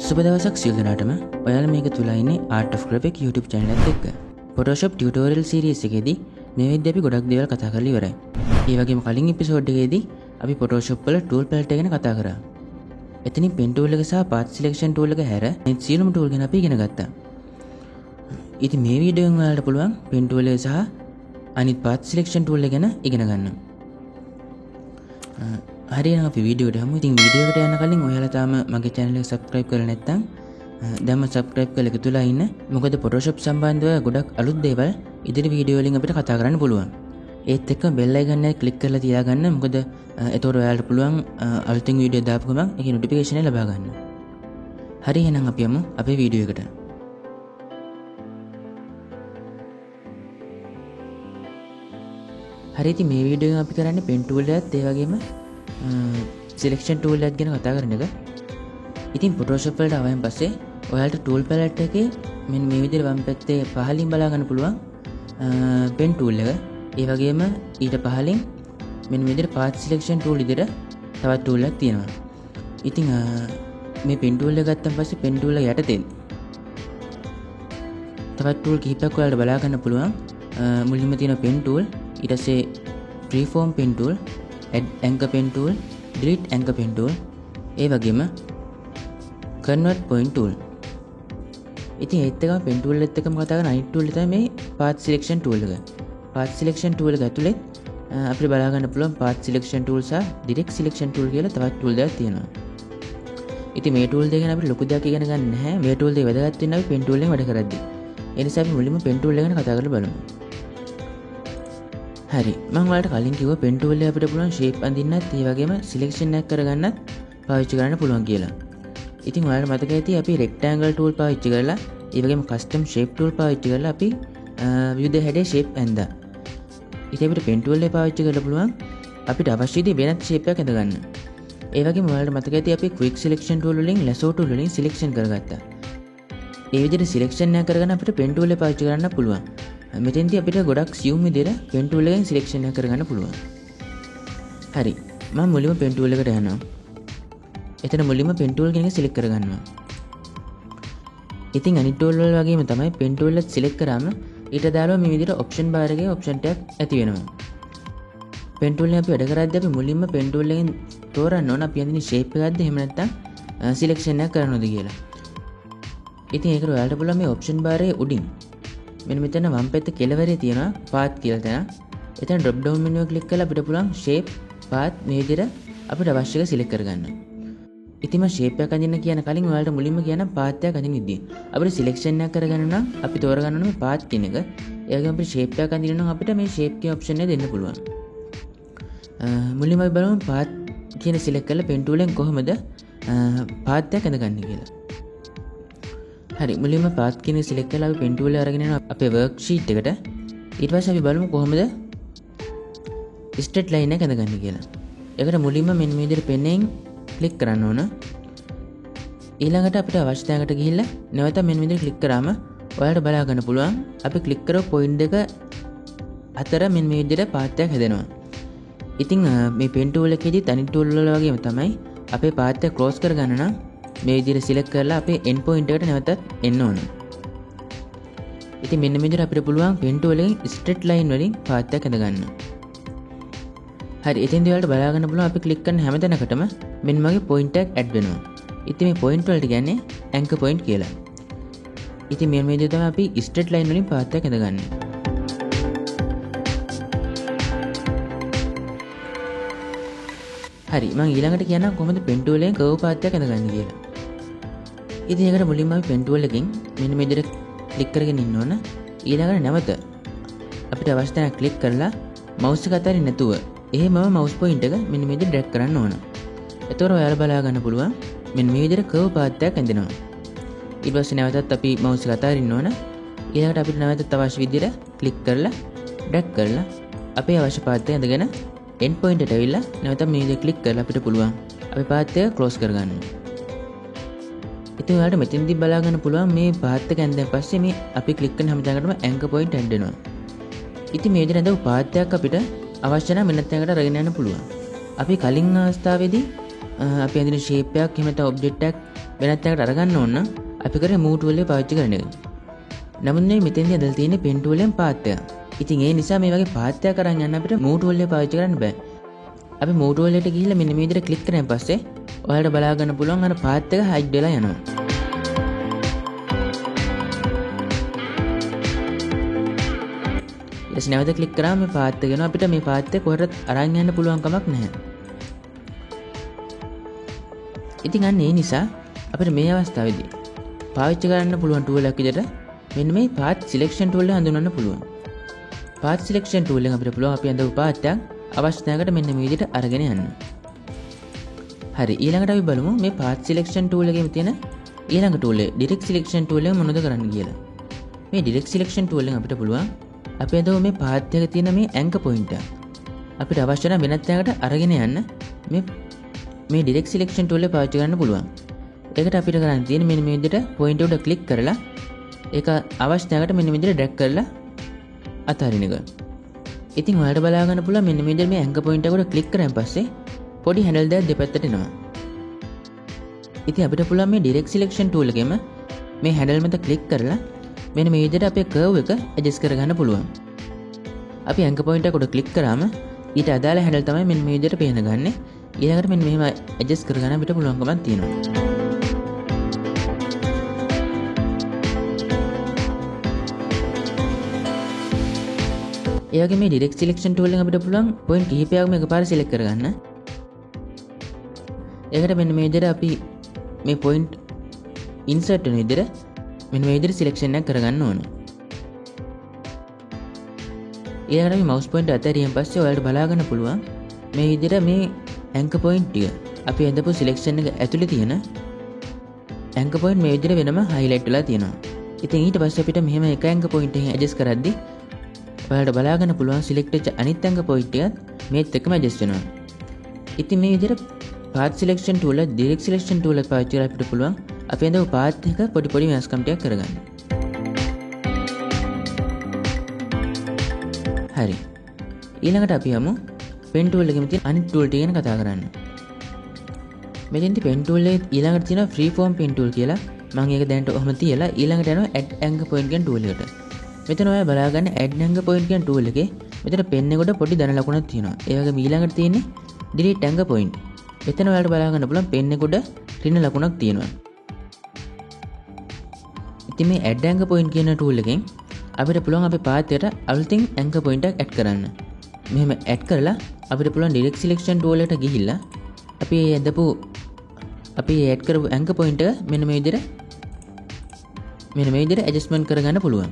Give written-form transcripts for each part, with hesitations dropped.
සුබ දවසක් සියලු දෙනාටම. ඔයාලා මේක තුලා ඉන්නේ Art of Graphic YouTube channel එකත් එක්ක. Photoshop tutorial series එකේදී මේ විදිහට අපි ගොඩක් දේවල් කතා කරලා ඉවරයි. ඒ වගේම කලින් එපිසෝඩ් එකේදී අපි Photoshop වල tool palette ගැන කතා කරා. එතනින් pen tool එක සහ path selection tool එක හැර අනිත් සියලුම tool ගැන අපි ඉගෙන ගත්තා. ඉතින් මේ වීඩියෝෙන් ඔයාලට පුළුවන් pen tool එක සහ අනිත් path selection tool එක ගැන ඉගෙන ගන්න. හරි එහෙනම් අපි වීඩියෝට යමු. ඉතින් වීඩියෝ එකට යන්න කලින් ඔයාලා තාම මගේ channel එක subscribe කරලා නැත්නම් දැන්ම subscribe කරලා එකතුලා ඉන්න. මොකද Photoshop සම්බන්ධව ගොඩක් අලුත් දේවල් ඉදිරි වීඩියෝ වලින් අපිට කතා කරන්න පුළුවන්. ඒත් එක්ක bell icon එක click කරලා තියාගන්න. මොකද එතකොට ඔයාලට පුළුවන් අලුතින් වීඩියෝ දාපු ගමන් ඒකේ notification එක ලබා ගන්න. හරි එහෙනම් අපි යමු අපේ වීඩියෝ එකට. හරි ඉතින් මේ වීඩියෝ එක අපි කරන්නේ pen tool එකත් ඒ වගේම selection tool එකක් ගැන කතා කරන එක. ඉතින් Photoshop වලට ආවයින් පස්සේ ඔයාලට tool palette එකේ මෙන්න මේ විදිහට වම් පැත්තේ පහලින් බලා ගන්න පුළුවන් pen tool එක. ඒ වගේම ඊට පහලින් මෙන්න මේ විදිහට path selection tool විදිහට තවත් tool එකක් තියෙනවා. ඉතින් මේ pen tool එක ගත්තන් පස්සේ pen tool එක යටතේ තවත් tool කිහිපයක් ඔයාලට බලා ගන්න පුළුවන්. මුලින්ම තියෙන pen tool, ඊට පස්සේ freeform pen tool, add anchor pen tool, delete anchor pen tool, ඒ වගේම convert point tool. ඉතින් ඒත් එකම pen tool එකත් එක්කම කතා කරන අනිත් tool එක තමයි මේ path selection tool එක. path selection tool එක ඇතුලේ අපිට බලා ගන්න පුළුවන් path selection tool සහ direct selection tool කියලා තවත් tool දෙකක් තියෙනවා. ඉතින් මේ tool දෙක ගැන අපිට ලොකු දෙයක් ඉගෙන ගන්න නැහැ. මේ tool දෙක වැදගත් වෙන්නේ අපි pen tool එකෙන් වැඩ කරද්දී. ඒ නිසා අපි මුලින්ම pen tool එක ගැන කතා කරලා බලමු. හරි මම ඔයාලට කලින් කිව්වා pen tool එක අපිට පුළුවන් shape අඳින්නත් ඒ වගේම selection එකක් කරගන්නත් පාවිච්චි කරන්න පුළුවන් කියලා. ඉතින් ඔයාලට මතක ඇති අපි rectangle tool පාවිච්චි කරලා ඒ වගේම custom shape tool පාවිච්චි කරලා අපි විවිධ හැඩේ shape ඇඳා. ඉතින් අපිට pen tool එක පාවිච්චි කරලා පුළුවන් අපිට අවශ්‍ය විදිහේ වෙනත් shape එකක් ඇඳ ගන්න. ඒ වගේම ඔයාලට මතක ඇති අපි quick selection tool වලින් lasso tool වලින් selection කරගත්තා. ඒ විදිහට selection එක කරගෙන අපිට pen tool එක පාවිච්චි කරන්න පුළුවන්. මෙතෙන්දී අපිට ගොඩක් සියුම් විදිහට pen tool එකෙන් selection එක කරගන්න පුළුවන්. හරි. මම මුලින්ම pen tool එකට යනවා. එතන මුලින්ම pen tool කෙනෙක් select කරගන්නවා. ඉතින් අනිත් tool වල වගේම තමයි pen tool එක select කරාම ඊට දාලා මේ විදිහට option bar එකේ option ටැග් ඇති වෙනවා. pen tool එක අපි වැඩ කරද්දී අපි මුලින්ම pen tool එකෙන් තෝරන්න ඕන අපි අඳින shape එකක්ද එහෙම නැත්නම් selection එකක් කරනවද කියලා. ඉතින් ඒකට ඔයාලට පුළුවන් මේ option bar එකේ උඩින් මෙන්න මෙතන වම් පැත්තේ කෙළවරේ තියෙනවා path කියලා තැන. එතන drop down menu එක click කරලා අපිට පුළුවන් shape, path මේ විදිහට අපිට අවශ්‍ය එක select කරගන්න. ඉතින් මම shape එකක් අඳින්න කියන කලින් ඔයාලට මුලින්ම කියන්න path එකක් අඳින්න ඉදී. අපිට selection එකක් කරගන්න නම් අපි තෝරගන්න ඕනේ මේ path කියන එක. ඒ වගේම අපිට shape එකක් අඳින්න නම් අපිට මේ shape කියන option එක දෙන්න පුළුවන්. මුලින්ම අපි බලමු path කියන select කරලා pen tool එකෙන් කොහොමද path එකක් අඳගන්නේ කියලා. හරි මුලින්ම path කියන select කරලා අපි pen tool එක අරගෙන යනවා අපේ worksheet එකට. ඊට පස්සේ අපි බලමු කොහොමද straight line එක අඳගන්නේ කියලා. ඒකට මුලින්ම මෙන්න මේ විදිහට pen එකෙන් click කරන්න ඕන. ඊළඟට අපිට අවශ්‍ය තැනකට ගිහිල්ලා නැවත මෙන්න මේ විදිහට click කරාම ඔයාලට බලා ගන්න පුළුවන් අපි click කරපු point දෙක අතර මෙන්න මේ විදිහට path එකක් හැදෙනවා. ඉතින් මේ pen tool එකේදීත් අනිත් tool වල වගේම තමයි අපේ path එක close කරගන්න නම් මේ විදිහට select කරලා අපේ end point එකට නැවතත් එන්න ඕන. ඉතින් මෙන්න මේ විදිහට අපිට පුළුවන් pen tool එකෙන් straight line වලින් path එකක් ඇඳ ගන්න. හරි එතෙන්දී ඔයාලට බලා ගන්න පුළුවන් අපි click කරන හැම තැනකටම මෙන්න මගේ point එකක් add වෙනවා. ඉතින් මේ point වලට කියන්නේ anchor point කියලා. ඉතින් මේ විදිහට තමයි අපි straight line වලින් path එකක් ඇඳ ගන්න. හරි මම ඊළඟට කියන්නම් කොහොමද pen tool එකෙන් curve path එකක් ඇඳගන්නේ කියලා. ඉතින් ඒකට මුලින්ම අපි pen tool එකෙන් මෙන්න මේ විදිහට ක්ලික් කරගෙන ඉන්න ඕන. ඊළඟට නැවත අපිට අවශ්‍ය තැන ක්ලික් කරලා mouse එක අතරින් නැතුව එහෙමම mouse point එක මෙන්න මේ විදිහට drag කරන්න ඕන. එතකොට ඔයාලා බලා ගන්න පුළුවන් මෙන්න මේ විදිහට curve path එකක් ඇඳෙනවා. ඊට පස්සේ නැවතත් අපි mouse එක අතරින් ඕන. ඊළඟට අපිට නැවතත් අවශ්‍ය විදිහට ක්ලික් කරලා drag කරලා අපේ අවශ්‍ය path එක ඇඳගෙන end point එකට ඇවිල්ලා නැවත මේ විදිහට ක්ලික් කරලා අපිට පුළුවන් අපේ path එක close කරගන්න. ඉතින් ඔයාලට මෙතෙන්දී බලා ගන්න පුළුවන් මේ path එක ඇඳන් පස්සේ මේ අපි ක්ලික් කරන හැම තැනකටම anchor point add වෙනවා. ඉතින් මේ විදිහට ඇඳපු path එකක් අපිට අවශ්‍ය නම් වෙනත් තැනකට අරගෙන යන්න පුළුවන්. අපි කලින් අවස්ථාවේදී අපි අඳින ෂේප් එකක් එහෙම නැත්නම් ඔබ්ජෙක්ට් එකක් වෙනත් එකකට අරගන්න ඕන නම් අපි කරේ move tool එක පාවිච්චි කරන එක. නමුත් මේ මෙතෙන්දී ඇදලා තියෙන්නේ pen tool එකෙන් path එක. ඉතින් ඒ නිසා මේ වගේ path එකක් අරන් යන්න අපිට move tool එක පාවිච්චි කරන්න බෑ. අපි move tool එකට ගිහිල්ලා මෙන්න මේ විදිහට ක්ලික් කරන් පස්සේ ඔයාලට බලා ගන්න පුළුවන් අර path එක hide වෙලා යනවා. ඊට නැවත ක්ලික් කරාම මේ path එක එනවා. අපිට මේ path එක කොහෙවත් අරන් යන්න පුළුවන් කමක් නැහැ. ඉතින් අන්න ඒ නිසා අපිට මේ අවස්ථාවේදී පාවිච්චි කරන්න පුළුවන් tool එකක් විදිහට මෙන්න මේ path selection tool එක හඳුන්වන්න පුළුවන්. path selection tool එකෙන් අපිට පුළුවන් අපි අඳපු path එක අවශ්‍ය තැනකට මෙන්න මේ විදිහට අරගෙන යන්න. හරි, ඊළඟට අපි බලමු මේ path selection tool එකේ තියෙන ඊළඟ tool එක direct selection tool එක මොනවද කරන්න කියලා. මේ direct selection tool එකෙන් අපිට පුළුවන් අපි අඳපු මේ path එකේ තියෙන මේ anchor point එක අපිට අවශ්‍ය නම් වෙනත් තැනකට අරගෙන යන්න මේ direct selection tool එක පාවිච්චි කරන්න පුළුවන්. ඒකට අපිට කරන්න තියෙන්නේ මෙන්න මේ විදිහට point එක උඩ ක්ලික් කරලා ඒක අවශ්‍ය තැනකට මෙන්න මේ විදිහට drag කරලා අතහරින එක. ඉතින් ඔයාලට බලා ගන්න පුළුවන් මෙන්න මේ විදිහට මේ anchor point එක උඩ ක්ලික් කරන් පස්සේ පොඩි handle දෙකක් දෙපැත්තට එනවා. ඉතින් අපිට පුළුවන් මේ direct selection tool එකෙම මේ handle මත ක්ලික් කරලා මෙන්න මේ විදිහට අපේ curve එක adjust කරගන්න පුළුවන්. අපි anchor point එක උඩ ක්ලික් කරාම ඊට අදාළ handle තමයි මෙන්න මේ විදිහට පේන ගන්නේ. ඊළඟට මෙන්න මෙහෙම adjust කරගන්න අපිට පුළුවන්කමක් තියෙනවා. ඒ වගේ මේ direct selection tool එකෙන් අපිට පුළුවන් point කිහිපයක්ම එකපාර select කරගන්න. ඒකට මෙන්න මේ විදිහට අපි මේ point insert වෙන විදිහට මෙන්න මේ විදිහට selection එකක් කරගන්න ඕනේ. ඊළඟට අපි mouse pointer අතහැරියෙන් පස්සේ ඔයාලට බලා ගන්න පුළුවන් මේ විදිහට මේ anchor point ටික අපි ඇඳපු selection එක ඇතුලේ තියෙන anchor point මේ විදිහට වෙනම highlight වෙලා තියෙනවා. ඉතින් ඊට පස්සේ අපිට මෙහෙම එක anchor point එකකින් adjust කරද්දී ඔයාලට බලා ගන්න පුළුවන් select වෙච්ච අනිත් anchor point එකත් මේත් එක්කම adjust වෙනවා. ඉතින් මේ විදිහට path selection tool එක direct selection tool එක පාවිච්චි කරලා අපිට පුළුවන් අපි ඇඳපු path එක පොඩි වෙනස්කම් ටිකක් කරගන්න. හරි. ඊළඟට අපි යමු pen tool එකෙම තියෙන අනිත් tool ටික ගැන කතා කරන්න. මෙතෙන්දී pen tool එකේ ඊළඟට තියෙනවා free form pen tool කියලා. මම ඒක දැනට ඔහම තියලා ඊළඟට යනවා add anchor point කියන tool එකට. මෙතන ඔයා බලා ගන්න add anchor point කියන tool එකේ මෙතන pen එකට පොඩි ධන ලකුණක් තියෙනවා. ඒ වගේම ඊළඟට තියෙන්නේ delete anchor point. මෙතන ඔයාලට බලා ගන්න පුළුවන් pen එකට ඍණ ලකුණක් තියෙනවා. ඉතින් මේ add anchor point කියන tool එකෙන් අපිට පුළුවන් අපේ path එකට අලුතින් anchor point එකක් add කරන්න. මෙහෙම add කරලා අපිට පුළුවන් direct selection tool එකට ගිහිල්ලා අපි add කරපු anchor point එක මෙන්න මේ විදිහට adjustment කරගන්න පුළුවන්.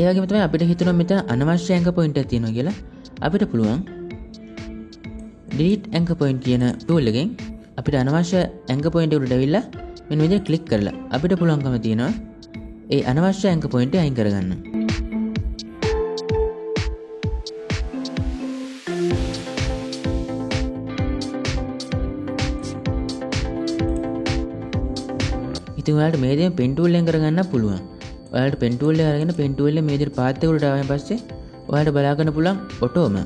ඒ වගේම තමයි අපිට හිතෙනවා මෙතන අනවශ්‍ය anchor point එකක් තියෙනවා කියලා. අපිට පුළුවන් delete anchor point කියන tool එකෙන් අපිට අනවශ්‍ය anchor point එකට ඇවිල්ලා මෙන්න විදිහට ක්ලික් කරලා අපිට පුළුවන්කම තියෙනවා ඒ අනවශ්‍ය anchor point එක අයින් කරගන්න. ඉතින් ඔයාලට මේ දේ pen tool එකෙන් කරගන්න පුළුවන්. ඔයාලට pen tool එක අරගෙන pen tool එක මේ විදිහට path එකට ආවම පස්සේ ඔයාලට බලා ගන්න පුළුවන් ඔටෝම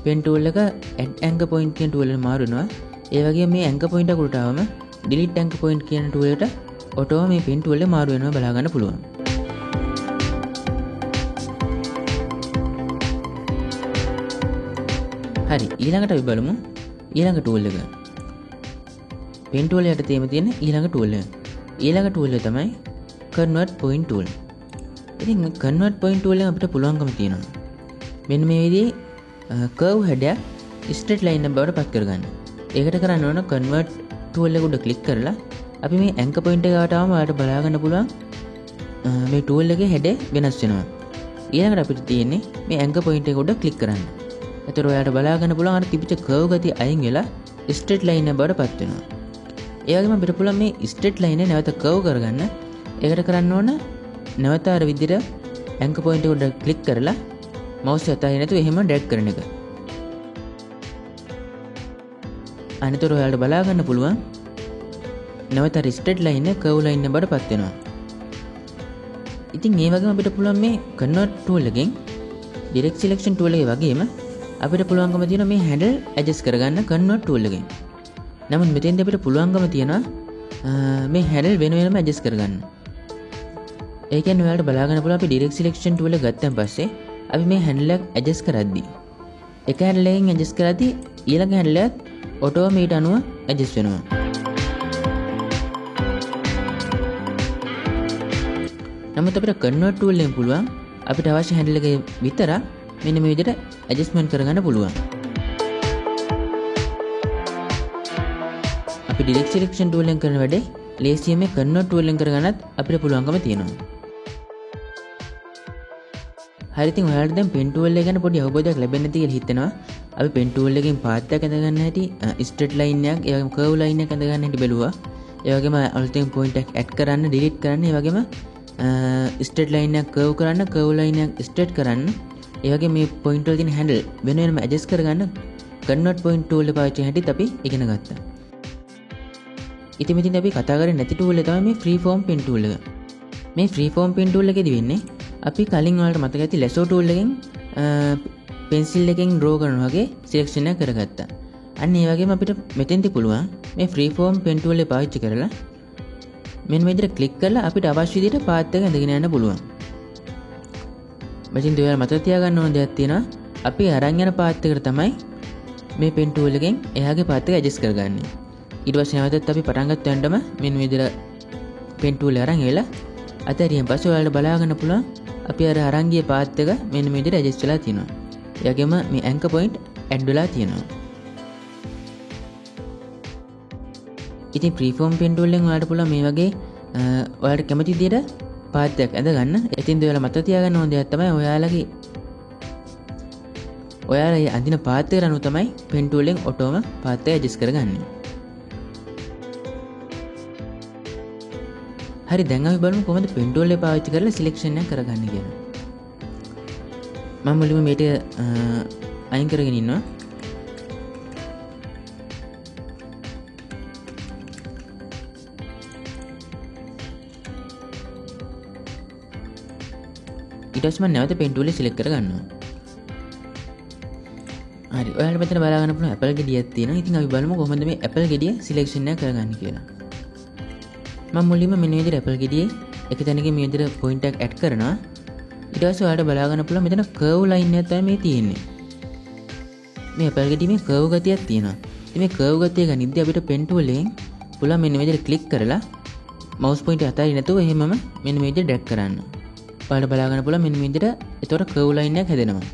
pen tool එක add anchor point කියන tool එකට මාරු වෙනවා. ඒ වගේම මේ anchor point එක උඩට ආවම delete anchor point කියන tool එකට ඔටෝම මේ pen tool එක මාරු වෙනවා බලා ගන්න පුළුවන්. හරි, ඊළඟට අපි බලමු ඊළඟ tool එක. pen tool එකට තියෙන ඊළඟ tool එක. ඊළඟ tool එක තමයි convert point tool. ඉතින් convert point tool එක අපිට පුළුවන්කම තියෙනවා මෙන්න මේ විදිහේ curve headයක් straight line එක බවට පත් කරගන්න. ඒකට කරන්න ඕන convert tool එක උඩ ක්ලික් කරලා අපි මේ anchor point එකට ආවම ඔයාලට බලා ගන්න පුළුවන් මේ tool එකේ head වෙනස් වෙනවා. ඊළඟට අපිට තියෙන්නේ මේ anchor point එක උඩ ක්ලික් කරන්න. එතකොට ඔයාලට බලා ගන්න පුළුවන් අර තිබිච්ච curve ගතිය අයින් වෙලා straight line එක බවට පත් වෙනවා. ඒ වගේම අපිට පුළුවන් මේ straight line එක නැවත curve කරගන්න. ඒකට කරන්න ඕන නැවත අර විදිහට anchor point එක උඩ ක්ලික් කරලා mouse එක අතරින් නැතුව එහෙම drag කරන එක. අනිතර ඔයාලට බලා ගන්න පුළුවන් නැවත ස්ට්‍රේට් ලයින් එක කර්ව් ලයින් එක බවට පත් වෙනවා. ඉතින් ඒ වගේම අපිට පුළුවන් මේ කන්වර්ට් ටූල් එකෙන් ඩිරෙක්ට් සිලෙක්ෂන් ටූල් එකේ වගේම අපිට පුළුවන්කම තියෙනවා මේ හැන්ඩල් ඇඩ්ජස්ට් කරගන්න කන්වර්ට් ටූල් එකෙන්. නමුත් මෙතෙන්දී අපිට පුළුවන්කම තියෙනවා මේ හැන්ඩල් වෙන වෙනම ඇඩ්ජස්ට් කරගන්න. ඒ කියන්නේ ඔයාලට බලා ගන්න පුළුවන් අපි ඩිරෙක්ට් සිලෙක්ෂන් ටූල් එක ගත්තන් පස්සේ අපි මේ හැන්ඩල් එක ඇඩ්ජස්ට් කරද්දී එක හැන්ඩල් එකෙන් ඇඩ්ජස්ට් කරද්දී ඊළඟ හැන්ඩල් එකත් ඔටෝ මීට අනුව ඇඩ්ජස්ට් වෙනවා. නමුත් අපිට කන්වර්ට් ටූල් එකෙන් පුළුවන් අපිට අවශ්‍ය හැන්ඩල් එක විතරක් මෙන්න මේ විදිහට ඇඩ්ජස්ට්මන්ට් කරගන්න පුළුවන්. අපි ඩිරෙක්ට් සිලෙක්ෂන් ටූල් එකෙන් කරන වැඩේ ලේසියෙන් මේ කන්වර්ට් ටූල් එකෙන් කරගන්නත් අපිට පුළුවන්කම තියෙනවා. හරි ඉතින් ඔයාලට දැන් පෙන් ටූල් එක ගැන පොඩි අවබෝධයක් ලැබෙන්නේ නැති කියලා හිතෙනවා. අපි පෙන් ටූල් එකෙන් පාත් එකක් ඇඳ ගන්න හැටි, ස්ට්‍රේට් ලයින් එකක්, ඒ වගේම කර්ව් ලයින් එකක් ඇඳ ගන්න හැටි බැලුවා. ඒ වගේම අලුතෙන් පොයින්ට් එකක් ඇඩ් කරන්න, ඩිලීට් කරන්න, ඒ වගේම ස්ට්‍රේට් ලයින් එකක් කර්ව් කරන්න, කර්ව් ලයින් එකක් ස්ට්‍රේට් කරන්න, ඒ වගේ මේ පොයින්ට් වල තියෙන හැන්ඩල් වෙන වෙනම ඇඩ්ජස්ට් කරගන්න කන්වර්ට් පොයින්ට් ටූල් එක පාවිච්චි කරන හැටිත් අපි ඉගෙන ගත්තා. ඉතින් මෙතන අපි කතා කරන්නේ නැති ටූල් එක තමයි මේ ෆ්‍රී ෆෝම් පෙන් ටූල් එක. මේ ෆ්‍රී ෆෝම් පෙන් ටූල් එකේදී වෙන්නේ අපි කලින් ඔයාලට මතක ඇති ලැසෝ ටූල් එකෙන් පෙන්සිල් එකෙන් ඩ්‍රෝ කරනවා වගේ සිලෙක්ෂන් එක කරගත්තා. අන්න ඒ වගේම අපිට මෙතෙන්දී පුළුවන් මේ ෆ්‍රී ෆෝම් පෙන් ටූල් එක පාවිච්චි කරලා මෙන්න මේ විදිහට ක්ලික් කරලා අපිට අවශ්‍ය විදිහට පාත් එක ඇඳගෙන යන්න පුළුවන්. මෙතෙන්දී ඔයාලා මතක තියාගන්න ඕන දෙයක් තියෙනවා. අපි අරන් යන පාත් එකට තමයි මේ පෙන් ටූල් එකෙන් එහාගේ පාත් එක ඇඩ්ජස්ට් කරගන්නේ. ඊට පස්සේ නැවතත් අපි පටන් ගත්ත යන්නම මෙන්න මේ විදිහට පෙන් ටූල් එක අරන් එලා අතරියෙන් පස්සේ ඔයාලට බලා ගන්න පුළුවන් අපි අරන් ගිය පාත් එක මෙන්න මේ විදිහට ඇඩ්ජස්ට් වෙලා තියෙනවා. ඒ වගේම මේ ඇන්කර් පොයින්ට් ඇඩ් වෙලා තියෙනවා. ඉතින් ප්‍රීෆෝම් පෙන් ටූල් එකෙන් ඔයාලට පුළුවන් මේ වගේ ඔයාලට කැමති විදිහට පාත් එකක් ඇඳ ගන්න. ඉතින් ඔයාලා මතක තියාගන්න ඕන දෙයක් තමයි ඔයාලා අඳින පාත් එකට අනුව තමයි පෙන් ටූල් එකෙන් ඔටෝම පාත් එක ඇඩ්ජස්ට් කරගන්නේ. හරි දැන් අපි බලමු කොහොමද පෙන් ටූල් එක පාවිච්චි කරලා සිලෙක්ෂන් එක කරගන්නේ කියලා. මම මුලින්ම මේක අයින් කරගෙන ඉන්නවා. ඊට පස්සේ මම නැවත පෙන් ටූල් එක සිලෙක්ට් කරගන්නවා. හරි ඔයාලට මෙතන බලා ගන්න පුළුවන් ඇපල් ගෙඩියක් තියෙනවා. ඉතින් අපි බලමු කොහොමද මේ ඇපල් ගෙඩිය සිලෙක්ෂන් එක කරගන්නේ කියලා. මම මුලින්ම මෙන්න විදිහට ඇපල් ගෙඩියේ එක තැනකින් මේ විදිහට පොයින්ට් එකක් ඇඩ් කරනවා. ඊට පස්සේ ඔයාලට බලා ගන්න පුළුවන් මෙතන කර්ව් ලයින් එකක් තමයි මේ තියෙන්නේ. මේ ඇපල් ගෙඩියේ මේ කර්ව් ගතියක් තියෙනවා. ඉතින් මේ කර්ව් ගතිය ගනිද්දී අපිට පෙන් ටූල් එකෙන් පුළුවන් මෙන්න මේ විදිහට ක්ලික් කරලා මවුස් පොයින්ට් එක අතාරින්න නැතුව එහෙමම මෙන්න මේ විදිහට ඩ්‍රැග් කරන්න. ඔයාලට බලා ගන්න පුළුවන් මෙන්න මේ විදිහට එතකොට කර්ව් ලයින් එකක් හැදෙනවා.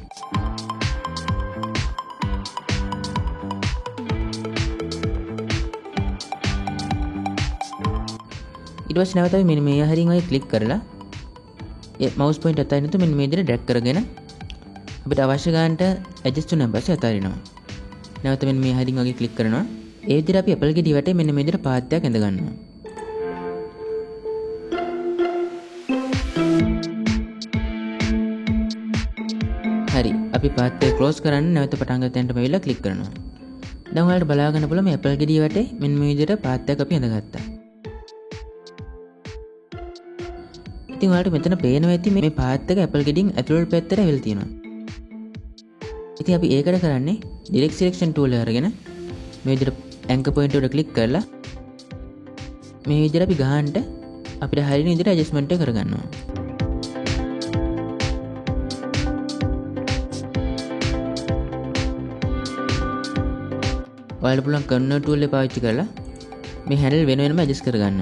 ඊට පස්සේ නැවත අපි මෙන්න මේ හරින් ඔය ක්ලික් කරලා ඒ මවුස් පොයින්ට් අතාරින්න නැතුව මෙන්න මේ විදිහට ඩ්‍රැග් කරගෙන අපිට අවශ්‍ය ගන්නට ඇඩ්ජස්ට් වුණාන් පස්සේ අතාරිනවා. නැවත මෙන්න මේ හරින් වගේ ක්ලික් කරනවා. ඒ විදිහට අපි ඇපල් ගෙඩිය වටේ මෙන්න මේ විදිහට පාත් එකක් ඇඳ ගන්නවා. හරි අපි පාත් එක ක්ලෝස් කරන්න නැවත පටන් ගන්න තැනට මෙවිලා ක්ලික් කරනවා. දැන් ඔයාලට බලා ගන්න පුළුවන් මේ ඇපල් ගෙඩිය වටේ මෙන්න මේ විදිහට පාත් එකක් අපි ඇඳගත්තා. ඉතින් ඔයාලට මෙතන පේනවා ඇති මේ පාත් එක ඇපල් ගෙඩියෙන් ඇතුළට පැත්තට ඇවිල්ලා තියෙනවා. ඉතින් අපි ඒකට කරන්නේ ඩිරෙක්ට් සිලෙක්ෂන් ටූල් එක අරගෙන මේ විදිහට ඇන්කර් පොයින්ට් එකට ක්ලික් කරලා මේ විදිහට අපි ගහන්න අපිට හරියන විදිහට ඇඩ්ජස්ට්මන්ට් එක කරගන්නවා. ඔයාලට පුළුවන් කන්වර්ට් ටූල් එක පාවිච්චි කරලා මේ හැන්ඩල් වෙන වෙනම ඇඩ්ජස්ට් කරගන්න.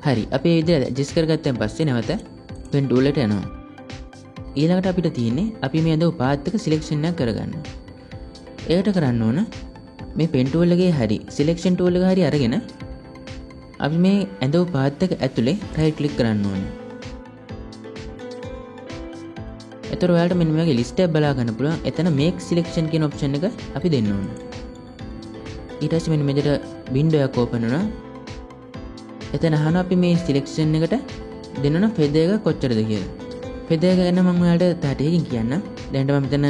හරි අපි මේ විදිහට ඇඩ්ජස්ට් කරගත්තන් පස්සේ නැවත පෙන් ටූල් එකට යනවා. ඊළඟට අපිට තියෙන්නේ අපි මේ අදව පාත් එක සිලෙක්ෂන් එකක් කරගන්න. ඒකට කරන්න ඕන මේ පෙන් ටූල් එකේ හරි සිලෙක්ෂන් ටූල් එක හරි අරගෙන අපි මේ ඇඳව පාත් එක ඇතුලේ රයිට් ක්ලික් කරන්න ඕනේ. එතකොට ඔයාලට මෙන්න මේ වගේ ලිස්ට් එකක් බලා ගන්න පුළුවන්. එතන මේක් සිලෙක්ෂන් කියන ඔප්ෂන් එක අපි දෙන්න ඕනේ. ඊට පස්සේ මෙන්න මෙතන වින්ඩෝ එකක් ඕපන් වෙනවා. එතන අහන අපි මේ සිලෙක්ෂන් එකට දෙන්න ෆෙදර් එක කොච්චරද කියලා. ෆෙදර් එක ගැන මම ඔයාලට තාටයකින් කියන්න. දැන් මම මෙතන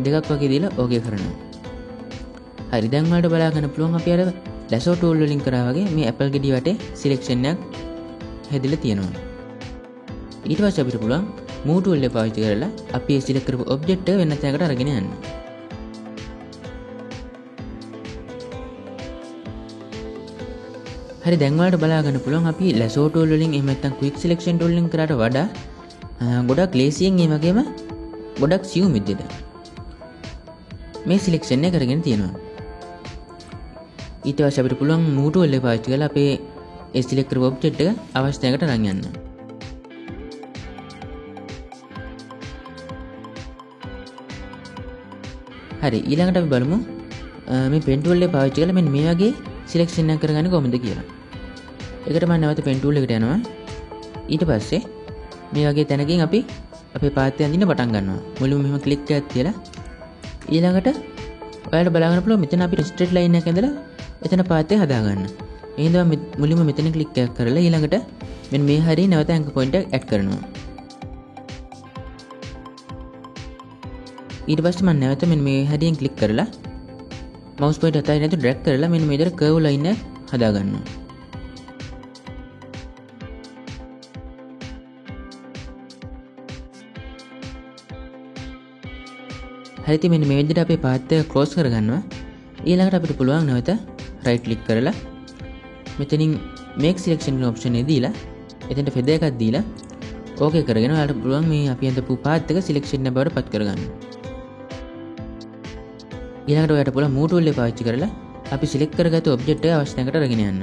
දෙකක් වගේ දීලා ඕකේ කරනවා. හරි දැන් ඔයාලට බලා ගන්න පුළුවන් අපි අර lasso tool වලින් කරා වගේ මේ apple ගෙඩිය වටේ selection එකක් හැදිලා තියෙනවා. ඊට පස්සේ අපිට පුළුවන් move tool එක පාවිච්චි කරලා අපි select කරපු object එක වෙන තැනකට අරගෙන යන්න. හරි දැන් ඔයාලට බලා ගන්න පුළුවන් අපි lasso tool වලින් එහෙම නැත්නම් quick selection tool වලින් කරාට වඩා ගොඩක් ලේසියෙන් ඒ වගේම ගොඩක් සියුම් විදිහට මේ selection එක කරගෙන තියෙනවා. ඊට පස්සේ අපිට පුළුවන් move tool එක පාවිච්චි කරලා අපේ ඒ select කරපු object එක අවශ්‍ය තැනකට අරන් යන්න. හරි ඊළඟට අපි බලමු මේ pen tool එක පාවිච්චි කරලා මෙන්න මේ වගේ selection එක කරගන්නේ කොහොමද කියලා. ඒකට මම නැවත pen tool එකට යනවා. ඊට පස්සේ මේ වගේ තැනකින් අපි අපේ පාත් එක අඳින්න පටන් ගන්නවා. මුලින්ම මෙහෙම ක්ලික් එකක් තියලා ඊළඟට ඔයාලට බලා ගන්න පුළුවන් මෙතන අපි straight line එකක් ඇඳලා එතන පාත් එක හදා ගන්න. එහෙනම් මුලින්ම මෙතන ක්ලික් එකක් කරලා ඊළඟට මෙන්න මේ හරිය නැවත anchor point එක add කරනවා. ඊට පස්සේ මම නැවත මෙන්න මේ හරියෙන් ක්ලික් කරලා mouse pointer අතරින් නැතු drag කරලා මෙන්න මේ විදිහට curve line එක හදා ගන්නවා. හරි ඉතින් මෙන්න මේ විදිහට අපේ path එක close කරගන්නවා. ඊළඟට අපිට පුළුවන් නැවත right click කරලා මෙතනින් make selection කියන option එක දීලා එතනට feather එකක් දීලා okay කරගෙන ඔයාලට පුළුවන් මේ අපි අඳපු path එක selection එක බවට පත් කරගන්න. ඊළඟට ඔයාලට පුළුවන් move tool එක පාවිච්චි කරලා අපි select කරගත්තු object එක අවශ්‍ය තැනකට අරගෙන යන්න.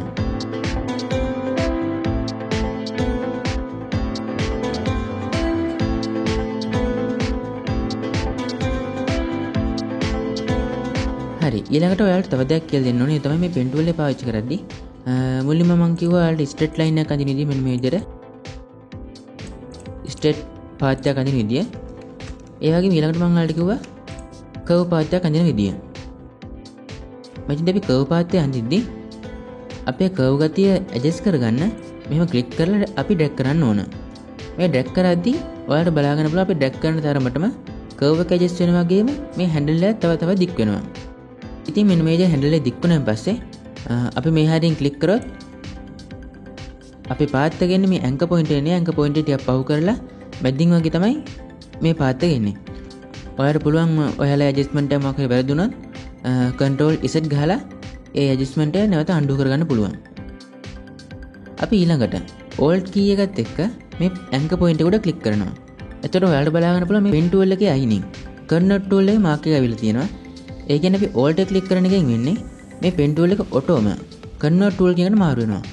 හරි ඊළඟට ඔයාලට තව දෙයක් කියලා දෙන්න ඕනේ. ඒ තමයි මේ pen tool එක පාවිච්චි කරද්දී මුලින්ම මම කිව්වා ඔයාලට straight line එකක් අඳින විදිහ මෙන්න මේ විදිහට straight path එකක් අඳින විදිහ. ඒ වගේම ඊළඟට මම ඔයාලට කිව්වා curve path එකක් අඳින විදිය. මෙතනදී අපි curve path එක අඳිද්දී අපේ curve ගතිය adjust කරගන්න මෙහෙම click කරලා අපි drag කරන්න ඕන. මේ drag කරද්දී ඔයාලට බලා ගන්න පුළුවන් අපි drag කරන තරමටම curve එක adjust වෙන වගේම මේ handle එක තව තව දික් වෙනවා. ඉතින් මෙන්න මේ විදිහට handle එක දික් වුණාන් පස්සේ අපි මේ හරියෙන් click කරොත් අපේ path එක එන්නේ මේ anchor point එන්නේ anchor point එක ටිකක් පහු කරලා මැදින් වගේ තමයි මේ path එක එන්නේ. ඔයාලට පුළුවන් ඔයාලා ඇඩ්ජස්ට්මන්ට් එක මොකක් හරි වැරදුනොත් control z ගහලා ඒ ඇඩ්ජස්ට්මන්ට් එක නැවත undo කරගන්න පුළුවන්. අපි ඊළඟට alt key එකත් එක්ක මේ anchor point එක උඩ click කරනවා. එතකොට ඔයාලට බලා ගන්න පුළුවන් මේ pen tool එකේ අයිනින් convert tool එකේ mark එක ඇවිල්ලා තියෙනවා. ඒ කියන්නේ අපි alt එක click කරන එකෙන් වෙන්නේ මේ pen tool එක ඔටෝම convert tool කියනකට මාරු වෙනවා.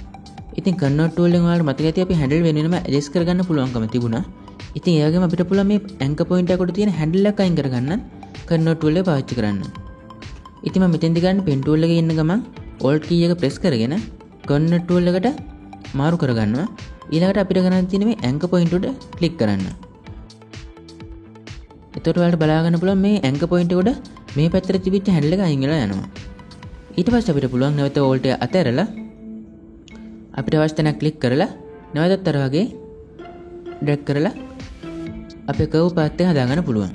ඉතින් convert tool එකෙන් ඔයාලට මතක ඇති අපි handle වෙනම adjust කරගන්න පුළුවන්කම තිබුණා. ඉතින් ඒ වගේම අපිට පුළුවන් මේ anchor point එක උඩ තියෙන handle එක අයින් කරගන්න convert tool එක පාවිච්චි කරන්න. ඉතින් මම මෙතෙන්දි ගන්න pen tool එකේ ඉන්න ගමන් alt key එක press කරගෙන convert tool එකට මාරු කරගන්නවා. ඊළඟට අපිට කරන්න තියෙන්නේ මේ anchor point උඩ click කරන්න. එතකොට ඔයාලට බලා ගන්න පුළුවන් මේ anchor point එක උඩ මේ පැත්තට තිබිච්ච handle එක අයින් වෙලා යනවා. ඊට පස්සේ අපිට පුළුවන් නැවත alt එක අතහැරලා අපිට අවශ්‍ය තැනක් click කරලා නැවතත් අර වගේ drag කරලා අපේ curve path එක හදාගන්න පුළුවන්.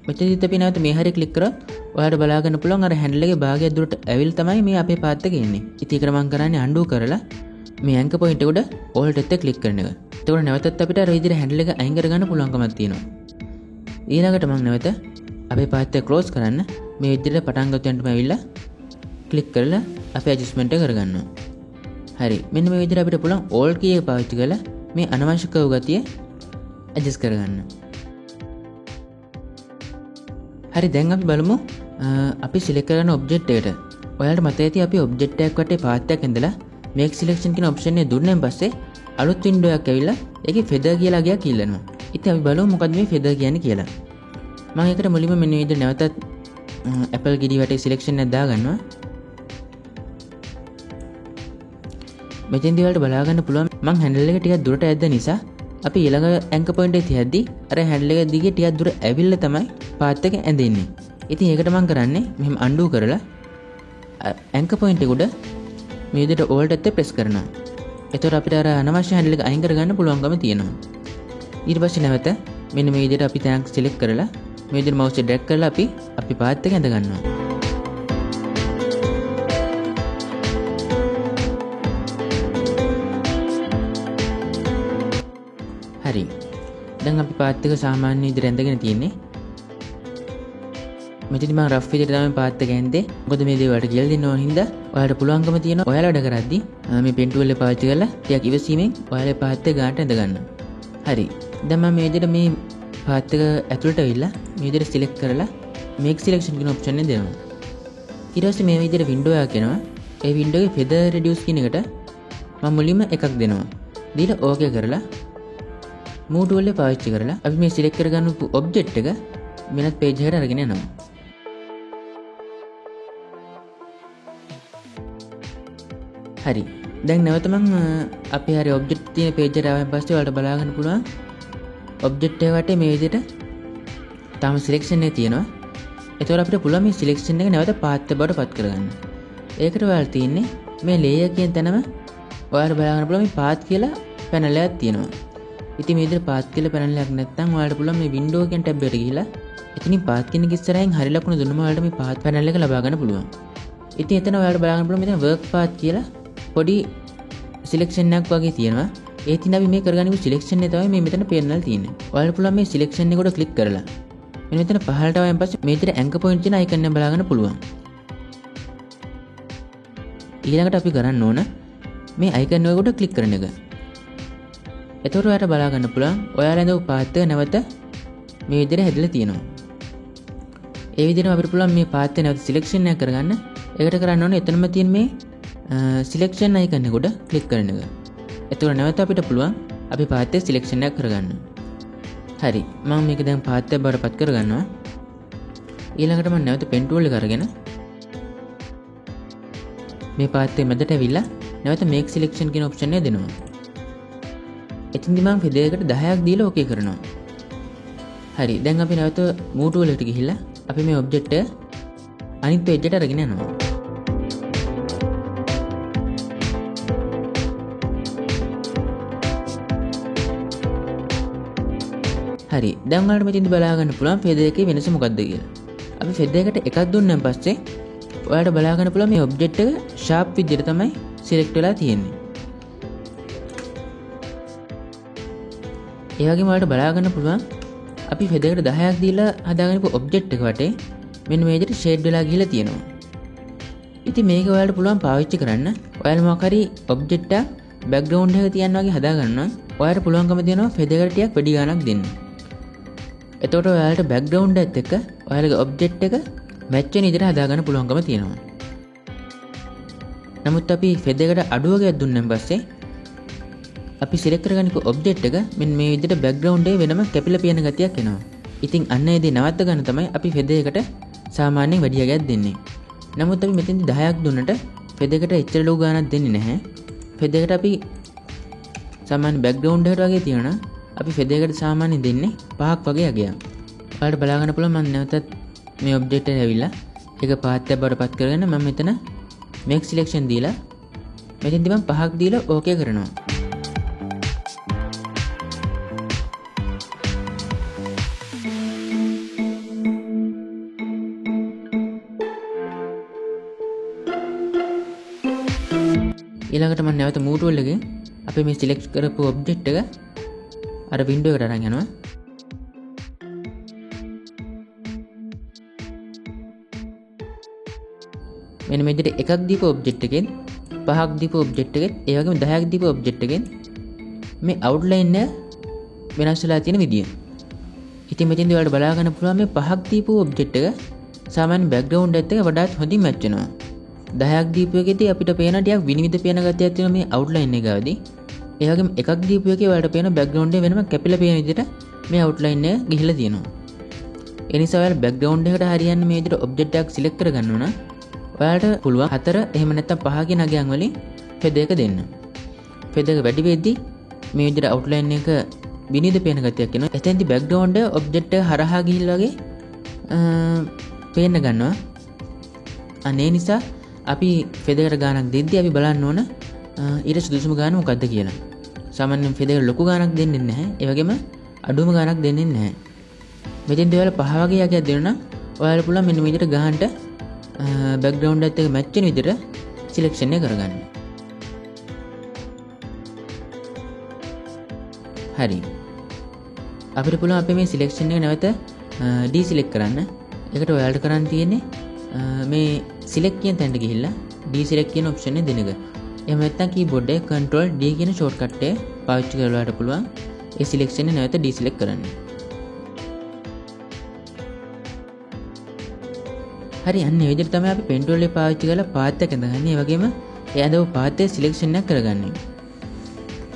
මෙතනදිත් අපි නැවත මේ හරිය ක්ලික් කරොත් ඔයාලට බලා ගන්න පුළුවන් අර හැන්ඩල් එකේ භාගයක් දුරට ඇවිල්ලා තමයි මේ අපේ path එක එන්නේ. ඉතින් ඒක මම කරන්නේ undo කරලා මේ anchor point එක උඩ alt එක ක්ලික් කරන එක. එතකොට නැවතත් අපිට අර විදිහට හැන්ඩල් එක අයින් කරගන්න පුළුවන්කමක් තියෙනවා. ඊළඟට මම නැවත අපේ path එක close කරන්න මේ විදිහට පටන් ගන්නටම ඇවිල්ලා ක්ලික් කරලා අපේ adjustment එක කරගන්නවා. හරි. මෙන්න මේ විදිහට අපිට පුළුවන් alt key එක පාවිච්චි කරලා මේ අනවශ්‍ය curve ගතිය adjust කරගන්න. හරි දැන් අපි බලමු අපි select කරන object එකට. ඔයාලට මතක ඇති අපි object එකක් වටේ path එකක් ඇඳලා make selection කියන option එක දුන්නාන් පස්සේ අලුත් window එකක් ඇවිල්ලා ඒකේ feather කියලා ගියා කියලානවා. ඉතින් අපි බලමු මොකද්ද මේ feather කියන්නේ කියලා. මම ඒකට මුලින්ම මෙන්න මේ විදිහට නැවතත් apple ගෙඩි වටේ selection එක දාගන්නවා. මෙතෙන්දී ඔයාලට බලා ගන්න පුළුවන් මම handle එක ටිකක් දුරට ඇද්ද නිසා අපි ඊළඟ anchor point එක තියද්දි අර handle එක දිගේ ටිකක් දුර ඇවිල්ලා තමයි path එක ඇඳෙන්නේ. ඉතින් ඒකට මම කරන්නේ මෙහෙම undo කරලා anchor point එක උඩ මේ විදිහට alt එකත් press කරනවා. එතකොට අපිට අර අනවශ්‍ය handle එක අයින් කරගන්න පුළුවන්කම තියෙනවා. ඊට පස්සේ නැවත මෙන්න මේ විදිහට අපි තැනක් සිලෙක්ට් කරලා මේ විදිහට mouse එක drag කරලා අපි පාත් එක ඇඳ ගන්නවා. හරි. දැන් අපි පාත් එක සාමාන්‍ය විදිහට ඇඳගෙන තියෙන්නේ. මෙතනදි මම රෆ් විදිහට තමයි පාත් එක ඇඳේ. මොකද මේ දේ වලට කියලා දෙන්න ඕන හින්දා ඔයාලට පුළුවන්කම තියෙනවා ඔයාලා වැඩ කරද්දී මේ pen tool එක පාවිච්චි කරලා ටිකක් ඉවසීමෙන් ඔයාලා පාත් එක ගන්නට ඇඳ ගන්න. හරි. දැන් මම මේ විදිහට මේ පාත් එක ඇතුළට ඇවිල්ලා මේ විදිහට select කරලා make selection කියන option එක දෙනවා. ඊට පස්සේ මේ විදිහට window එකක් එනවා. ඒ window එකේ feather reduce කියන එකට මම මුලින්ම එකක් දෙනවා. දීලා okay කරලා move tool එක පාවිච්චි කරලා අපි මේ select කරගන්න object එක වෙනත් page එකකට අරගෙන යනවා. හරි. දැන් නැවත මම අපි හරි ඔබ්ජෙක්ට් තියෙන page එකට ආවන් පස්සේ ඔයාලට බලා ගන්න පුළුවන් ඔබ්ජෙක්ට් එක වටේ මේ විදිහට තාම සිලෙක්ෂන් එක තියෙනවා. ඒතකොට අපිට පුළුවන් මේ සිලෙක්ෂන් එක නැවත පාත් බවට පත් කරගන්න. ඒකට ඔයාලට තියෙන්නේ මේ layer කියන තැනම ඔයාලට බලා ගන්න පුළුවන් මේ පාත් කියලා පැනල් එකක් තියෙනවා. ඉතින් මේ විදිහට පාත් කියලා පැනල් එකක් නැත්නම් ඔයාලට පුළුවන් මේ window කියන tab එකට ගිහිලා එතනින් පාත් කියන එක ඉස්සරහින් හරි ලකුණ දුන්නම ඔයාලට මේ පාත් පැනල් එක ලබා ගන්න පුළුවන්. ඉතින් එතන ඔයාලට බලා ගන්න පුළුවන් මෙතන work path කියලා පොඩි සිලෙක්ෂන් එකක් වගේ තියෙනවා. ඒ තින් අපි මේ කරගනිමු සිලෙක්ෂන් එක තමයි මේ මෙතන පෙන්නලා තියෙන්නේ. ඔයාලට පුළුවන් මේ සිලෙක්ෂන් එක උඩ ක්ලික් කරලා මෙන්න මෙතන පහළට ආවම පස්සේ මේ විදිහට ඇන්කර් පොයින්ට් තියෙන අයිකන් එක බලා ගන්න පුළුවන්. ඊළඟට අපි කරන්න ඕන මේ අයිකන් එක උඩ ක්ලික් කරන එක. එතකොට ඔයාලට බලා ගන්න පුළුවන් ඔයාලා ඇඳපු පාත් එක නැවත මේ විදිහට හැදලා තියෙනවා. ඒ විදිහටම අපිට පුළුවන් මේ පාත් එක නැවත සිලෙක්ෂන් එක කරගන්න. ඒකට කරන්න ඕනේ එතනම තියෙන මේ සිලෙක්ෂන් අයිකන් එක උඩ ක්ලික් කරන එක. එතකොට නැවත අපිට පුළුවන් අපි පාත් එක සිලෙක්ෂන් එක කරගන්න. හරි. මම මේක දැන් පාත් එක බවට පත් කරගන්නවා. ඊළඟට මම නැවත pen tool එක අරගෙන මේ පාත් එක මැදට ඇවිල්ලා නැවත make selection කියන option එක දෙනවා. එතින්දි මම feather එකට 10ක් දීලා okay කරනවා. හරි. දැන් අපි නැවත move tool එකට ගිහිල්ලා අපි මේ object එක අනිත් page එකට අරගෙන යනවා. හරි. දැන් ඔයාලට මෙතෙන්දි බලා ගන්න පුළුවන් feather එකේ වෙනස මොකක්ද කියලා. අපි feather එකට එකක් දුන්නාන් පස්සේ ඔයාලට බලා ගන්න පුළුවන් මේ object එක sharp විදිහට තමයි select වෙලා තියෙන්නේ. ඒ වගේම ඔයාලට බලා ගන්න පුළුවන් අපි feather එකට 10ක් දීලා හදාගන්නපු object එක වටේ මෙන්න මේ විදිහට shade වෙලා ගිහලා තියෙනවා. ඉතින් මේක ඔයාලට පුළුවන් පාවිච්චි කරන්න. ඔයාලා මොකක් හරි object එක background එක තියන්න වගේ හදා ගන්නවා. ඔයාලට පුළුවන්කම දෙනවා feather එකට ටිකක් වැඩි ගාණක් දෙන්න. එතකොට ඔයාලට background එකත් එක්ක ඔයාලගේ object එක match වෙන විදිහට හදා ගන්න පුළුවන්කම තියෙනවා. නමුත් අපි feather එකට අඩු වගේක් දුන්නාන් පස්සේ අපි select කරගන්නක object එක මෙන්න මේ විදිහට background එක වෙනම කැපිලා පේන ගතියක් එනවා. ඉතින් අන්න ඒ දේ නවත්ත ගන්න තමයි අපි feather එකට සාමාන්‍යයෙන් වැඩි වගේක් දෙන්නේ. නමුත් අපි මෙතෙන්දි 10ක් දුන්නට feather එකට එච්චර ලොකු ගාණක් දෙන්නේ නැහැ. feather එකට අපි සාමාන්‍ය background එකට වගේ තියනවා. අපි feather එකට සාමාන්‍යයෙන් දෙන්නේ 5ක් වගේ අගයක්. ඔයාලට බලා ගන්න පුළුවන් මම නැවතත් මේ object එකට ඇවිල්ලා ඒක පාත් එක බවට පත් කරගෙන මම මෙතන make selection දීලා මෙතෙන්දි මම 5ක් දීලා okay කරනවා. ඊළඟට මම නැවත move tool එකෙන් අපි මේ select කරපු object එක අර window එකට අරන් යනවා. මෙන්න මේ විදිහට එකක් දීපු object එකෙන් 5ක් දීපු object එකෙන් ඒ වගේම 10ක් දීපු object එකෙන් මේ outline එක වෙනස් වෙලා තියෙන විදිය. ඉතින් මෙතෙන්දී ඔයාලට බලා ගන්න පුළුවන් මේ 5ක් දීපු object එක සාමාන්‍ය background එකත් එක්ක වඩාත් හොඳින් match වෙනවා. 10ක් දීපු එකේදී අපිට පේන ටිකක් විනිවිද පේන ගතියක් තියෙනවා මේ outline එක ගාවදී. ඒ වගේම එකක් දීපු එකේ ඔයාලට පේන background එක වෙනම කැපිලා පේන විදිහට මේ outline එක ගිහිලා තියෙනවා. ඒ නිසා ඔයාලා background එකට හරියන්න මේ විදිහට object එකක් select කරගන්න ඕන. ඔයාලට පුළුවන් 4 එහෙම නැත්නම් 5 කියන අගයන් වලින් feather එක දෙන්න. feather එක වැඩි වෙද්දී මේ විදිහට outline එක විනිවිද පේන ගතියක් එනවා. එතෙන්දී background එක object එක හරහා ගිහිල්ලා වගේ පේන්න ගන්නවා. අනේ නිසා අපි feather එකට ගානක් දෙද්දී අපි බලන්න ඕන ඊට සුදුසුම ගාන මොකක්ද කියලා. සාමාන්‍යයෙන් feather එකට ලොකු ගානක් දෙන්නේ නැහැ. ඒ වගේම අඩුම ගණක් දෙන්නේ නැහැ. මෙතෙන් ඔයාලා 5 වගේ යකයක් දෙනවා නම් ඔයාලා පුළුවන් මෙන්න මේ විදිහට ගහන්න බෑග්ග්‍රවුන්ඩ් එකත් එක්ක මැච් වෙන විදිහට සිලෙක්ෂන් එක කරගන්න. හරි. අපිට පුළුවන් අපේ මේ සිලෙක්ෂන් එක නැවත ඩීසිලෙක්ට් කරන්න. ඒකට ඔයාලට කරන්න තියෙන්නේ මේ සිලෙක්ට් කියන තැනට ගිහිල්ලා ඩීසිලෙක්ට් කියන ඔප්ෂන් එක දෙන එක. එහෙම නැත්නම් කීබෝඩ් එකේ Control D කියන ෂෝට්කට් එක පාවිච්චි කරලා ඔයාලට පුළුවන් ඒ සිලෙක්ෂන් එක නැවත ඩීසිලෙක්ට් කරන්න. හරි අන්න ඒ විදිහට තමයි අපි pen tool එක පාවිච්චි කරලා path එක ඇඳගන්නේ. ඒ වගේම ඒ ඇඳපු path එක සිලෙක්ෂන් එකක් කරගන්නේ.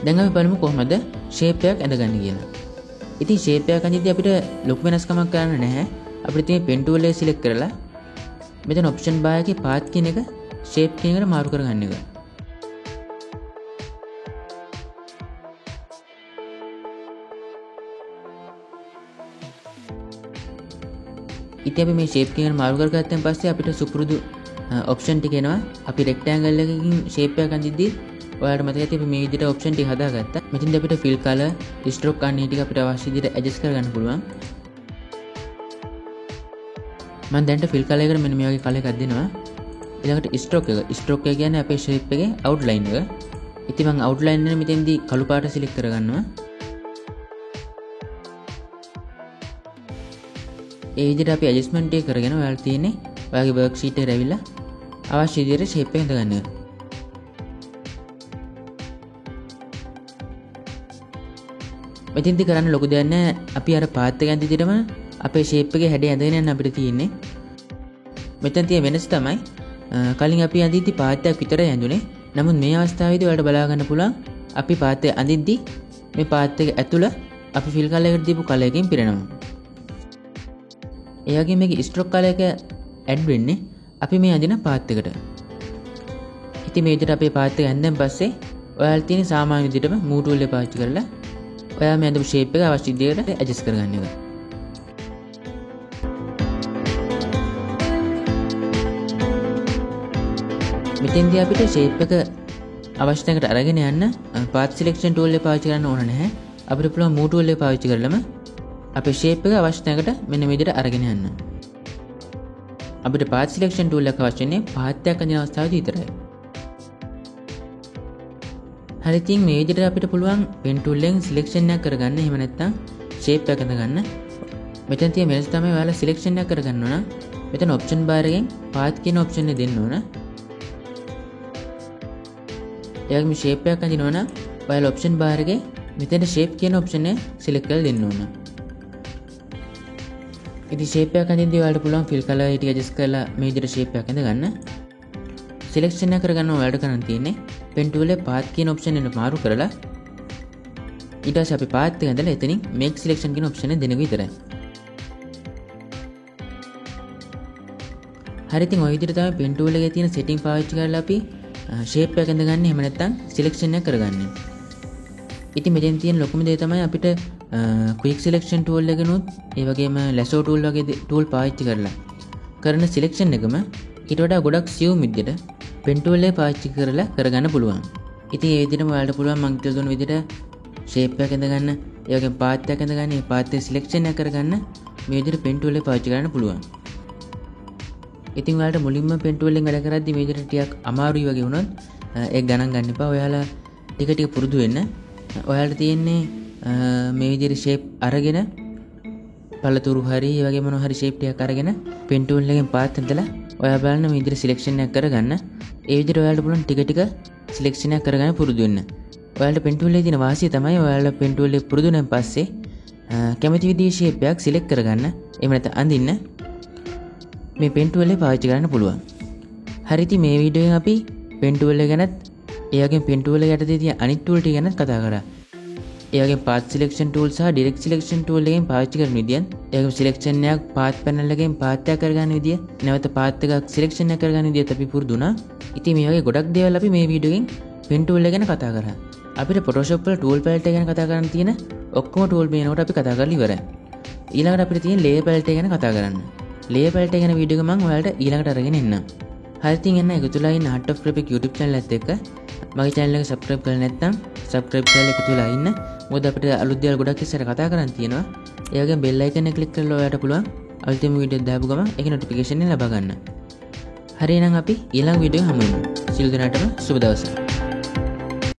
දැන් අපි බලමු කොහොමද shape එකක් ඇඳගන්නේ කියලා. ඉතින් shape එකක් අඳිද්දී අපිට ලොකු වෙනස්කමක් කරන්න නැහැ. අපිට තියෙන pen tool එක select කරලා මෙතන option bar එකේ path කියන එක shape කියන එකට මාරු කරගන්න එක. ඉතින් අපි මේ shape කියන මාරු කරගත්තන් පස්සේ අපිට සුපුරුදු option ටික එනවා. අපි rectangle එකකින් shape එකක් අඳිද්දී ඔයාලට මතක ඇති අපි මේ විදිහට option ටික හදාගත්තා. මෙතෙන්දී අපිට fill color, stroke අන්න ටික අපිට අවශ්‍ය විදිහට adjust කරගන්න පුළුවන්. මම දැන් fill color එකට මෙන්න මේ වගේ color එකක් දෙනවා. ඊළඟට stroke එක. stroke එක කියන්නේ අපේ shape එකේ outline එක. ඉතින් මම outline එක මෙතෙන්දී කළු පාට select කරගන්නවා. ඒ විදිහට අපි adjustment එක කරගෙන ඔයාලට තියෙන්නේ ඔයාගේ worksheet එකට ඇවිල්ලා අවශ්‍ය විදිහට shape එක හදගන්න එක. මෙතෙන්දී කරන්න ලොකු දෙයක් නැහැ. අපි අර path එක ඇඳ විදිහටම අපේ shape එකේ හැඩය ඇඳගෙන යන්න අපිට තියෙන්නේ. මෙතන තියෙන වෙනස තමයි කලින් අපි අඳිද්දි path එකක් විතරයි ඇඳුනේ. නමුත් මේ අවස්ථාවේදී ඔයාලට බලා ගන්න පුළුවන් අපි path එක අඳිද්දි මේ path එක ඇතුළ අපි fill color එකට දීපු color එකකින් පිරෙනවා. ඒ වගේම මේකේ stroke color එක add වෙන්නේ අපි මේ අඳින path එකට. ඉතින් මේ විදිහට අපේ path එක ඇඳන් පස්සේ ඔයාලට තියෙන සාමාන්‍ය විදිහටම move tool එක පාවිච්චි කරලා ඔයා මේ අඳපු shape එක අවශ්‍ය විදිහට adjust කරගන්න එක. මෙතෙන්දී අපිට shape එක අවශ්‍ය තැනකට අරගෙන යන්න path selection tool එක පාවිච්චි කරන්න ඕන නැහැ. අපිට පුළුවන් move tool එක පාවිච්චි කරලම අපේ shape එක අවශ්‍ය තැනකට මෙන්න මේ විදිහට අරගෙන යන්න. අපිට path selection tool එක අවශ්‍ය වෙන්නේ path එකක් අඳින අවස්ථාවේදී විතරයි. හරි ඉතින් මේ විදිහට අපිට පුළුවන් pen tool එකෙන් selection එකක් කරගන්න. එහෙම නැත්නම් shape එකක් අඳගන්න. මෙතන තියෙන වෙනස තමයි ඔයාලා selection එකක් කරගන්න ඕන. මෙතන option bar එකෙන් path කියන option එක දෙන්න ඕන. එයාගේ මේ shape එකක් අඳිනවා නම් ඔයාලා option bar එකේ මෙතන shape කියන option එක select කරලා දෙන්න ඕන. ඉතින් shape එකක් අඳින්දී ඔයාලට පුළුවන් fill color එක adjust කරලා මේ විදිහට shape එකක් අඳගන්න. selection එක කරගන්න ඔයාලට කරන්න තියෙන්නේ pen tool එකේ path කියන option එක මාරු කරලා ඊට පස්සේ අපි path එක ඇඳලා එතනින් make selection කියන option එක දෙන එක විතරයි. හරි ඉතින් ওই විදිහට තමයි pen tool එකේ තියෙන setting පාවිච්චි කරලා අපි shape එකක් ඇඳගන්නේ. එහෙම නැත්නම් selection එක කරගන්නේ. ඉතින් මෙතෙන් තියෙන ලොකුම දේ තමයි අපිට quick selection tool එකනොත් ඒ වගේම lasso tool වගේ tool පාවිච්චි කරලා කරන selection එකම ඊට වඩා ගොඩක් සියුම් විදිහට pen tool එක පාවිච්චි කරලා කරගන්න පුළුවන්. ඉතින් ඒ විදිහටම ඔයාලට පුළුවන් මම කියලා දුන්න විදිහට shape එකක් ඇඳගන්න, ඒ වගේම path එකක් ඇඳගන්න, මේ path එක selection එක කරගන්න මේ විදිහට pen tool එක පාවිච්චි කරන්න පුළුවන්. ඉතින් ඔයාලට මුලින්ම pen tool එකෙන් වැඩ කරද්දි මේ විදිහට ටිකක් අමාරුයි වගේ වුණොත් ඒක ගණන් ගන්න එපා. ඔයාලා ටික ටික පුරුදු වෙන්න. ඔයාලට තියෙන්නේ මේ විදිහට shape අරගෙන පළතුරු හරි ඒ වගේ මොනවා හරි shape ටිකක් අරගෙන pen tool එකෙන් path ඇඳලා ඔයා බලන්න මේ විදිහට selection එකක් කරගන්න. ඒ විදිහට ඔයාලට පුළුවන් ටික ටික selection එකක් කරගන්න පුරුදු වෙන්න. ඔයාලට pen tool එකේ තියෙන වාසිය තමයි ඔයාලා pen tool එක පුරුදු වෙනන් පස්සේ කැමති විදිහේ shape එකක් select කරගන්න. එහෙම නැත්නම් අඳින්න මේ pen tool එක පාවිච්චි කරන්න පුළුවන්. හරි ඉතින් මේ වීඩියෝ එකෙන් අපි pen tool එක ගැනත් ඒ වගේම pen tool එක යටතේ තියෙන අනිත් tool ටික ගැනත් කතා කරා. ඒ වගේම path selection tool සහ direct selection tool එකෙන් පාවිච්චි කරන විදියත්, ඒ වගේම selection එකක් path panel එකෙන් path එකක් කරගන්න විදිය, නැවත path එකක් selection එකක් කරගන්න විදියත් අපි පුරුදු වුණා. ඉතින් මේ වගේ ගොඩක් දේවල් අපි මේ වීඩියෝ එකෙන් pen tool එක ගැන කතා කරා. අපිට Photoshop වල tool palette එක ගැන කතා කරන්න තියෙන ඔක්කොම tool මේනකොට අපි කතා කරලා ඉවරයි. ඊළඟට අපිට තියෙන layer palette එක ගැන කතා කරන්න. layer palette එක ගැන වීඩියෝ එක මම ඔයාලට ඊළඟට අරගෙන එන්නම්. හරි ඉතින් එන්න එකතුලා ඉන්න Art of Graphic YouTube channel එකත් එක්ක මගේ channel එක subscribe කරලා නැත්නම් subscribe කරලා එකතු වෙලා ඉන්න. මොකද අපිට අලුත් දේවල් ගොඩක් ඉස්සර කතා කරන් තියෙනවා. ඒ වගේම bell icon එක click කරලා ඔයාලට පුළුවන් අලුතෙන් වීඩියෝ දාපු ගමන් ඒකේ notification එක ලබා ගන්න. හරි එහෙනම් අපි ඊළඟ වීඩියෝ හමු වෙමු. සියලු දෙනාටම සුබ දවසක්.